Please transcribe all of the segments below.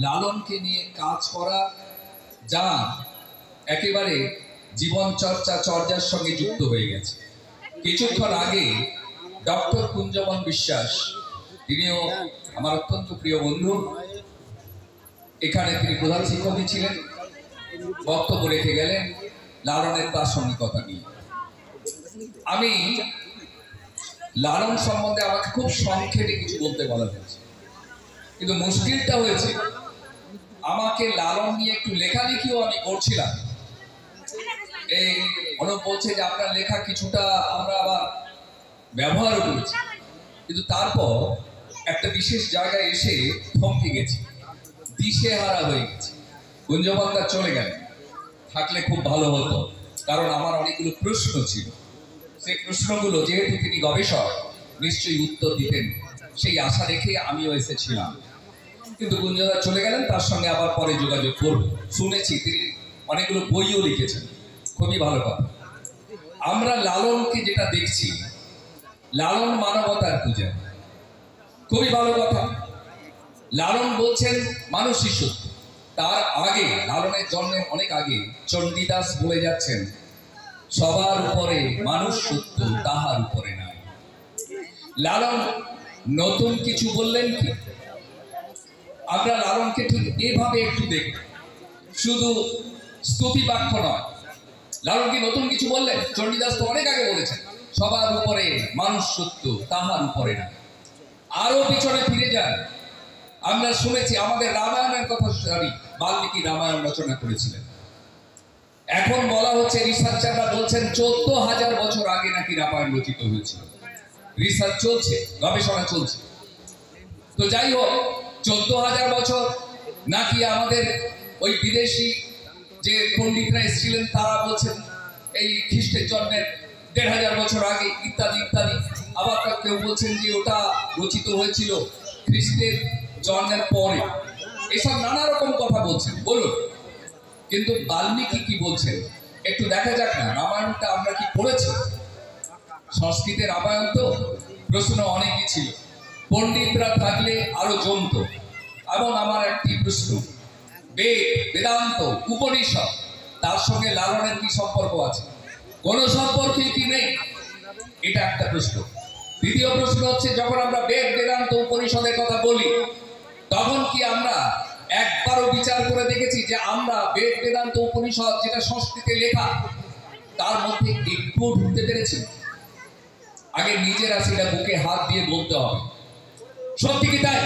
লালনকে নিয়ে কাজ করা যা একেবারে জীবন চর্চার সঙ্গে যুক্ত হয়ে গেছে। কিছুক্ষণ আগে ডক্টর কুঞ্জবন বিশ্বাস, তিনিও আমার অত্যন্ত প্রিয় বন্ধু, এখানে তিনি প্রধান শিক্ষকই ছিলেন, বক্তব্য রেখে গেলেন লালনের প্রাসঙ্গিকতা নিয়ে। আমি লালন সম্বন্ধে আমাকে খুব সংক্ষেপে কিছু বলতে বলা হয়েছে, কিন্তু মুশকিলটা হয়েছে আমাকে লালন নিয়ে একটু লেখালেখিও আমি করছিলাম। এই অনুপ বলছে যে আপনার লেখা কিছুটা আমরা আবার ব্যবহারও করেছি, কিন্তু তারপর একটা বিশেষ জায়গায় এসে থমকে গেছি, দিশেহারা হয়ে গেছি। কুঞ্জবন্দা চলে গেলেন, থাকলে খুব ভালো হতো, কারণ আমার অনেকগুলো প্রশ্ন ছিল। সেই প্রশ্নগুলো যেহেতু তিনি গবেষক নিশ্চয়ই উত্তর দিতেন, সেই আশা রেখে আমিও এসেছিলাম। কিন্তু কুঞ্জবন্দা চলে গেলেন, তার সঙ্গে আবার পরে যোগাযোগ করব। শুনেছি তিনি অনেকগুলো বইও লিখেছেন, খুবই ভালো কথা। আমরা লালনকে যেটা দেখছি, লালন মানবতার পূজা, খুবই ভালো কথা। লালন বলছেন মানুষই সত্য। তার আগে, লালনের জন্মের অনেক আগে, চণ্ডীদাস বলে যাচ্ছেন সবার উপরে মানুষ সত্য, তাহার উপরে নাই। লালন নতুন কিছু বললেন কি? আমরা লালনকে ঠিক এভাবে একটু দেখব, শুধু স্তুতি বাক্য নয়। লালন কি নতুন কিছু বললেন? চণ্ডীদাস তো অনেক আগে বলেছেন সবার উপরে মানুষ সত্য, তাহার উপরে না। আরো পিছনে ফিরে যান, আমরা শুনেছি আমাদের রামায়ণের কথা, বাল্মীকি রামায়ণ রচনা করেছিলেন। এখন বলা হচ্ছে, রিসার্চাররা বলছেন 14,000 বছর আগে নাকি রামায়ণ রচিত হয়েছিল। রিসার্চ চলছে, গবেষণা চলছে। তো যাই হোক, 14,000 বছর নাকি আমাদের ওই বিদেশি যে পণ্ডিতরা এসেছিলেন তারা বলছেন এই খ্রিস্টের জন্মের 1,500 বছর আগে, ইত্যাদি ইত্যাদি। আবার কেউ বলছেন যে ওটা রচিত হয়েছিল খ্রিস্টের জন্মের পরে। এসব নানা রকম কথা বলছেন, বলুন। কিন্তু বাল্মীকি কি বলছেন একটু দেখা যাক না। রামায়ণটা আমরা কি পড়েছি? সংস্কৃতের রামায়ণ তো, প্রশ্ন অনেকই ছিল, পণ্ডিতরা থাকলে আরো জমত। এবং আমার একটি প্রশ্ন, বেদ, বেদান্ত, উপনিষদ, তার সঙ্গে লালনের কি সম্পর্ক আছে? কোন সম্পর্কে কি নেই? এটা একটা প্রশ্ন। দ্বিতীয় প্রশ্ন হচ্ছে, যখন আমরা বেদ, বেদান্ত, উপনিষদের কথা বলি, তখন কি আমরা একবারও বিচার করে দেখেছি যে আমরা বেদ, বেদান্ত, উপনিষদ যেটা সংস্কৃতে লেখা, তার মধ্যে একটুও ঢুকতে পেরেছি? আগে নিজেরা সেটা বুকে হাত দিয়ে বলতে হবে, সত্যি কি তাই?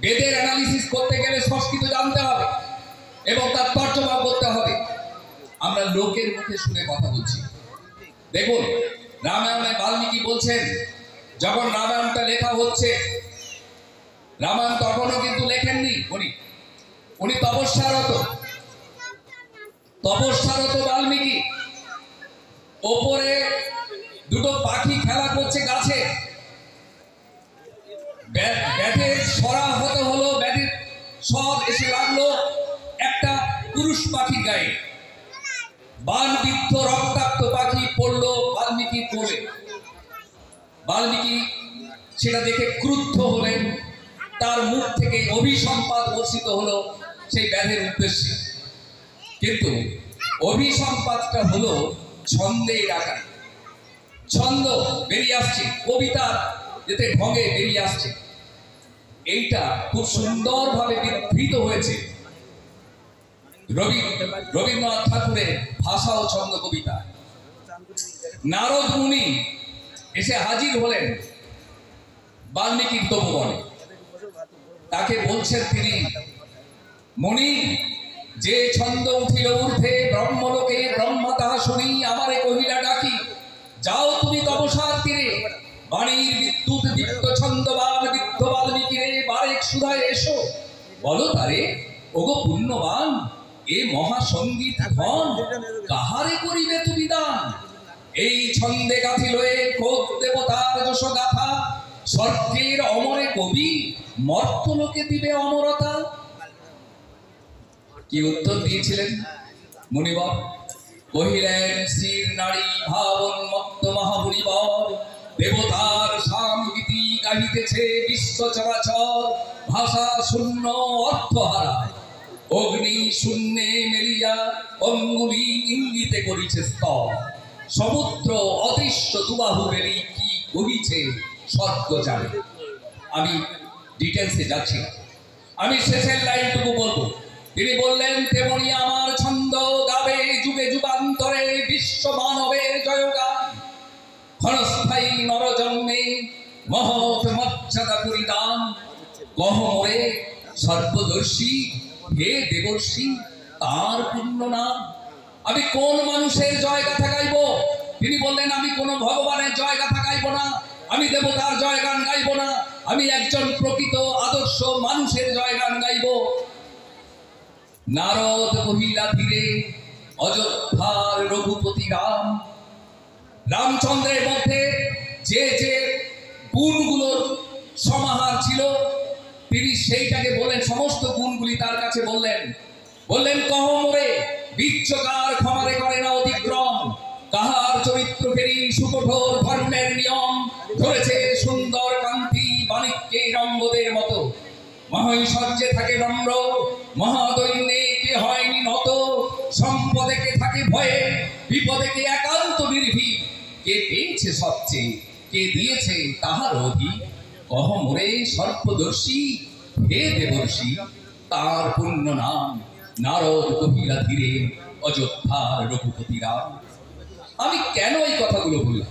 বেদের অ্যানালিসিস করতে গেলে সংস্কৃত জানতে হবে এবং তার তর্জমা করতে হবে। আমরা লোকের মুখে শুনে কথা বলছি। দেখুন, রামায়ণে বাল্মীকি বলছেন, যখন রামায়ণটা লেখা হচ্ছে, রামায়ণ তখনও কিন্তু লেখেননি উনি তপস্যারত বাল্মীকি। ওপরে দুটো পাখি খেলা করছে গাছে, ব্যাধের সরা হতে হলো, ব্যাধের সব এসে লাগলো একটা পুরুষ পাখির গায়ে। বানবিদ্ধ রক্তাক্ত পাখি পড়লো বাল্মীকির কোলে। বাল্মীকি সেটা দেখে ক্রুদ্ধ হলেন, তার মুখ থেকে অভিসম্পাদ বর্ষিত হলো সেই ব্যাধের উদ্দেশ্যে। কিন্তু অভিসম্পাদটা হলো ছন্দের আকারে, ছন্দ বেরিয়ে আসছে, কবিতা যেতে ঢঙে বেরিয়ে আসছে। এইটা খুব সুন্দরভাবে বিধৃত হয়েছে রবীন্দ্রনাথ ঠাকুরের ভাষা ও ছন্দ কবিতা। নারদ মুনি এসে হাজির হলেন বাল্মীকির তপোবনে। তাকে বলছেন তিনি, মুনি, যে ছন্দ উঠিল ঊর্ধ্বে ব্রহ্মলোকে, ব্রহ্মা তাহা শুনি আমারে কহিলা ডাকি, যাও তুমি তপসার তীরে, বাণীর বিদ্যুৎ দীপ্ত ছন্দবান বিদ্ধ বাল্মীকিরে, বারেক সুধায় এসো, বলো তারে, ওগো পুণ্যবান, এ মহাসঙ্গীত ধন কাহারে করিবে তুমি দান? এই ছন্দে গাথি লয়ে খোদ দেবতার যশ গাথা, স্বর্গের অমরে কবি মর্তলোকে দিবে অমরতা। কি উত্তর দিয়েছিলেন মুনিবর? কহিলেন, শ্রীর নারী ভাবন মত্ত মহামুনিবর, দেবতার সামগীতি গাহিতে যাইতেছে বিশ্ব চরাচর, ভাষা শূন্য অর্থ হারায়, অগ্নি শূন্যে মেলিয়া অঙ্গুলি ইঙ্গিতে করিছে স্তর, সমুদ্র অদৃশ্য দুবাহু বেলি কি কহিছে স্বর্গ জানে। আমি ডিটেলসে যাচ্ছি না, আমি শেষের লাইনটুকু বলবো। তিনি বললেন, তেমনি আমার ছন্দ গাবে যুগে যুগান্তরে বিশ্ব মানবের জয়গান, ক্ষণস্থায়ী নরজন্মে মহৎ মর্যাদা পরিদান, গহমরে সর্বদর্শী হে দেবর্ষী তার পূর্ণ নাম। আমি কোন মানুষের জয়গাথা গাইব? তিনি বললেন, আমি কোন ভগবানের জয়গাথা গাইব না, আমি দেবতার জয়গান গাইব না, আমি একজন প্রকৃত আদর্শ মানুষের জয়গান গাইব। নারদ কহিলা ধীরে অযোধ্যার রঘুপতি রাম। রামচন্দ্রের মধ্যে যে যে গুণগুলোর সমাহার ছিল, তিনি সেইটাকে বললেন, সমস্ত গুণগুলি তার কাছে বললেন। বললেন, কহ মোরে বিচ্ছকার ক্ষমারে করে না অতিক্রম, কাহার চরিত্র ফেরি সুকঠোর ধর্মের নিয়ম, ধরেছে সুন্দর কান্তি মাণিক্যের অঙ্গদের মতো, মহাঐশ্বর্যে থাকে নম্র, মহাদৈন্যে কে হয়নি নত, সম্পদে কে থাকে ভয়ে, বিপদে কে একান্ত নির্ভীক, কে পেয়েছে সবচেয়ে কে দিয়েছে তাহার অধিক, কহ মোরে সর্বদর্শী হে দেবর্ষী তার পূর্ণ নাম। নারদ কহিলা ধীরে অযোধ্যার রঘুপতি রাম। আমি কেন এই কথাগুলো বললাম?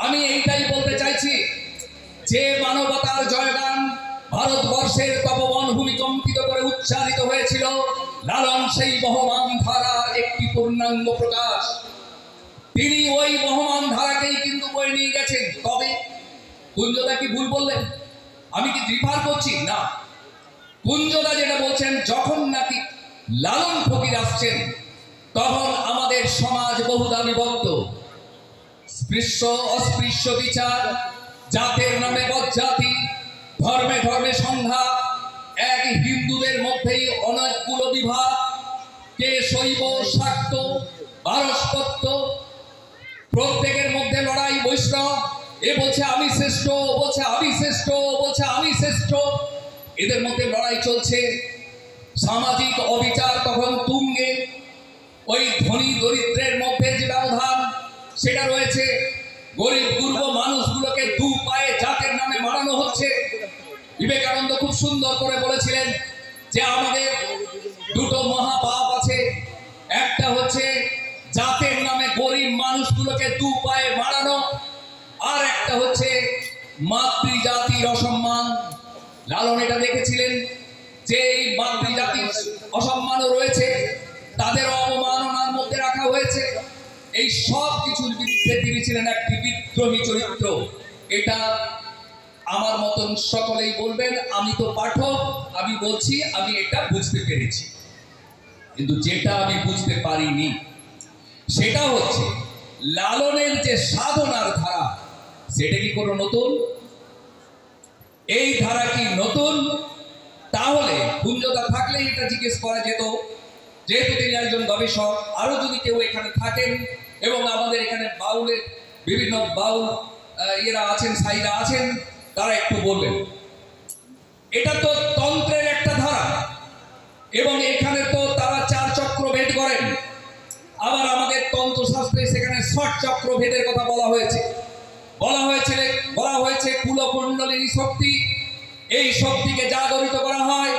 আমি এইটাই বলতে চাইছি যে মানবতার জয়গান ভারতবর্ষের তপবন ভূমিকম্পিত করে উচ্চারিত হয়েছিল, লালন সেই বহমান ধারার একটি পূর্ণাঙ্গ প্রকাশ। তিনি ওই বহমান ধারাকেই কিন্তু বয়ে নিয়ে গেছেন। তবে কুঞ্জদা কি ভুল বললেন? আমি কি রিফার করছি না, কুঞ্জদা যেটা বলছেন, যখন নাকি লালন ফকির আসছেন তখন আমাদের সমাজ বহুদা বিভক্ত, স্পৃশ্য অস্পৃশ্য বিচার, জাতের নামে বজ্জাতি, ধর্মে ধর্মে সংঘাত, এক হিন্দুদের মধ্যেই অনেকগুলো বিভাগ, কে শৈব শাক্ত পারস্পত্য, প্রত্যেকের মধ্যে লড়াই বৈষ্ণব, এ বলছে আমি শ্রেষ্ঠ, বলছে আমি শ্রেষ্ঠ, বলছে আমি শ্রেষ্ঠ, এদের মধ্যে লড়াই চলছে। সামাজিক অবিচার তখন তুঙ্গে, ওই ধনী দরিদ্রের মধ্যে যে ব্যবধান সেটা রয়েছে, গরিব গুরব মানুষগুলোকে দু পায়ে জাতের নামে মারানো হচ্ছে। বিবেকানন্দ খুব সুন্দর করে বলেছিলেন যে আমাদের দুটো মহাপাপ আছে, একটা হচ্ছে জাতের নামে গরিব মানুষগুলোকে দু পায়ে মারানো, আর একটা হচ্ছে মাতৃজাতির অসম্মান। লালন এটা দেখেছিলেন যে এই মাতৃজাতির অসম্মানও রয়েছে, তাদের অবমাননার মধ্যে রাখা হয়েছে। এই সব কিছুর বিরুদ্ধে তিনি ছিলেন একটি বিদ্রোহী চরিত্র। এটা আমার মতন সকলেই বলবেন, আমি তো পাঠক, আমি বলছি আমি এটা বুঝতে পেরেছি। কিন্তু যেটা আমি বুঝতে পারিনি সেটা হচ্ছে লালনের যে সাধনার ধারা, সেটা কি কোনো নতুন? এই ধারা কি নতুন? তাহলে কুঞ্জদা থাকলে এটা জিজ্ঞেস করা যেত, যেহেতু তিনি একজন গবেষক। আরো যদি কেউ এখানে থাকেন এবং আমাদের এখানে বাউলের বিভিন্ন বাউল এরা আছেন, সাইরা আছেন, তারা একটু বলবেন। এটা তো তন্ত্রের একটা ধারা এবং এখানে তো তারা 4 চক্র ভেদ করেন। আবার আমাদের তন্ত্রশাস্ত্রে সেখানে 6 চক্র ভেদের কথা বলা হয়েছে। বলা হয়েছে কুলকুণ্ডলিনী শক্তি, এই শক্তিকে জাগরিত করা হয়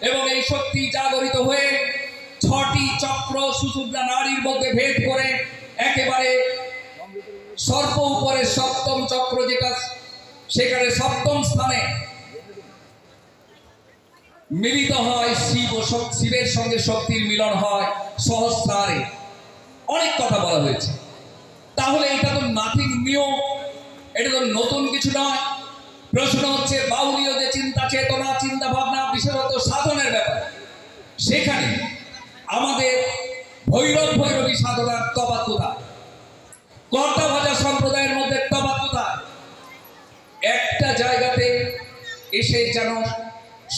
এবং এই শক্তি জাগরিত হয়ে 6টি চক্র সুষুম্না নাড়ির মধ্যে ভেদ করে একেবারে সর্ব উপরে 7ম চক্র, যেটা সেখানে 7ম স্থানে মিলিত হয় শিব ও শিবের সঙ্গে শক্তির মিলন হয় সহস্রারে। অনেক কথা বলা হয়েছে। তাহলে এটা তো নাথিং নিউ, এটা তো নতুন কিছু নয়। প্রশ্ন হচ্ছে বাউলীয় যে চিন্তা চেতনা, চিন্তা ভাবনা, বিশেষত সাধনের ব্যাপার, সেখানে আমাদের ভৈরবী সাধনার তফাৎ কোথায়? কর্তা ভাজা সম্প্রদায়ের মধ্যে তফাৎ কোথায়? একটা জায়গাতে এসে যেন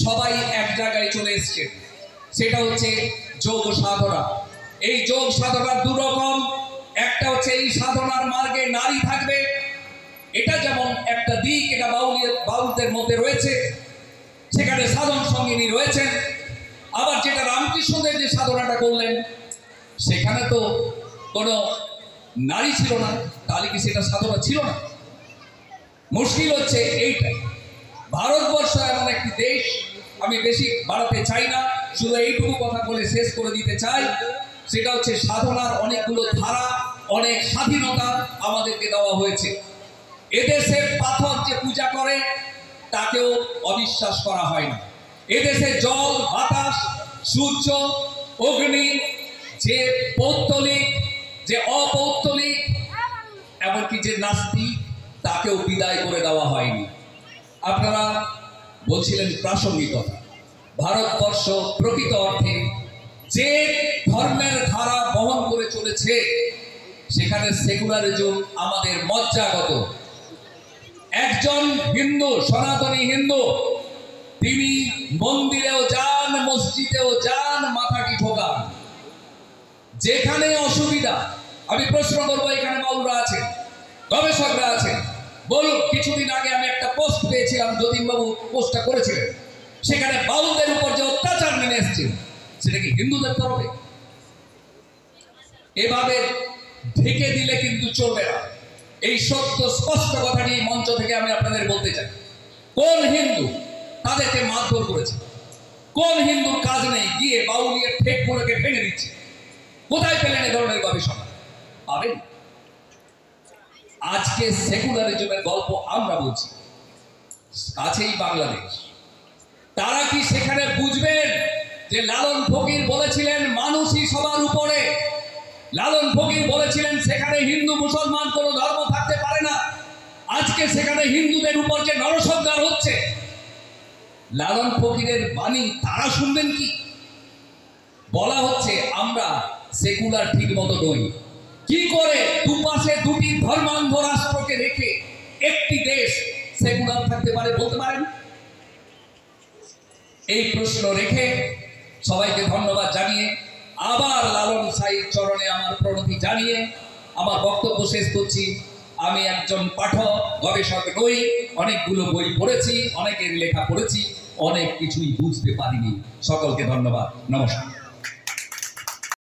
সবাই এক জায়গায় চলে এসছে, সেটা হচ্ছে যোগ সাধনা। এই যোগ সাধনার 2 রকম। একটা হচ্ছে এই সাধনার মার্গে নারী থাকবে, এটা যেমন একটা দিক, এটা বাউল ভক্তদের মধ্যে রয়েছে, সেখানে সাধন সঙ্গিনী রয়েছেন। আবার যেটা রামকৃষ্ণদেব যে সাধনাটা করলেন, সেখানে তো কোনো নারী ছিল না, তাহলে কি সেটা সাধনা ছিল না? মুশকিল হচ্ছে এইটা, ভারতবর্ষ এমন একটি দেশ, আমি বেশি বাড়াতে চাই না, শুধু এইটুকু কথা বলে শেষ করে দিতে চাই, সেটা হচ্ছে সাধনার অনেকগুলো ধারা, অনেক স্বাধীনতা আমাদেরকে দেওয়া হয়েছে। এদেশে পাথর যে পূজা করে তাকেও অবিশ্বাস করা হয় না। এদেশে জল, বাতাস, সূর্য, অগ্নি, যে পৌত্তলিক, যে অপৌত্তলিক, এমনকি যে নাস্তিক, তাকেও বিদায় করে দেওয়া হয়নি। আপনারা বলছিলেন প্রাসঙ্গিকতা। ভারতবর্ষ প্রকৃত অর্থে যে ধর্মের ধারা বহন করে চলেছে, সেখানে সেকুলারিজম আমাদের মজ্জাগত। একজন হিন্দু, সনাতনী হিন্দু, তিনি মন্দিরেও যান, মসজিদেও যান, মাথাটি ঠোকান, যেখানে অসুবিধা। আমি প্রশ্ন করবো, এখানে বাউলরা আছেন, গবেষকরা আছেন, বলুন। কিছুদিন আগে আমি একটা পোস্ট পেয়েছিলাম, যতীনবাবু পোস্টটা করেছিলেন, সেখানে বাউলদের উপর যে অত্যাচার নেমে এসছে, সেটা কি হিন্দুদের তরফে? এভাবে ঢেকে দিলে কিন্তু চলবে না। এই সত্য স্পষ্ট কথাটি মঞ্চ থেকে আমি আপনাদের বলতে চাই। কোন হিন্দু তাদেরকে মারধর করেছে? কোন হিন্দুর কাজ নেই গিয়ে বাউলিয়ে ঠেক গুলোকে ভেঙে দিচ্ছে? কোথায় পেলেন এ ধরনের গবেষণা? পাবেন। আজকে সেকুলারিজমের গল্প আমরা বলছি, কাছেই বাংলাদেশ। তারা কি সেখানে বুঝবেন যে লালন ফকির বলেছিলেন মানুষই সবার উপরে? লালন ফকির বলেছিলেন সেখানে হিন্দু মুসলমান কোনো ধর্ম থাকতে পারে না। আজকে সেখানে হিন্দুদের উপর যে নরসংহার হচ্ছে, লালন ফকিরের বাণী তারা শুনবেন কি? বলা হচ্ছে আমরা সেকুলার ঠিক মতো নই। কি করে দুপাশে দুটি ধর্মান্ধ রাষ্ট্রকে রেখে একটি দেশ সেকুলার থাকতে পারে বলতে পারেন? এই প্রশ্ন রেখে সবাইকে ধন্যবাদ জানিয়ে, আবার লালন সাহির চরণে আমার প্রণতি জানিয়ে আমার বক্তব্য শেষ করছি। আমি একজন পাঠক, গবেষক নই। অনেকগুলো বই পড়েছি, অনেকের লেখা পড়েছি, অনেক কিছুই বুঝতে পারিনি। সকলকে ধন্যবাদ, নমস্কার।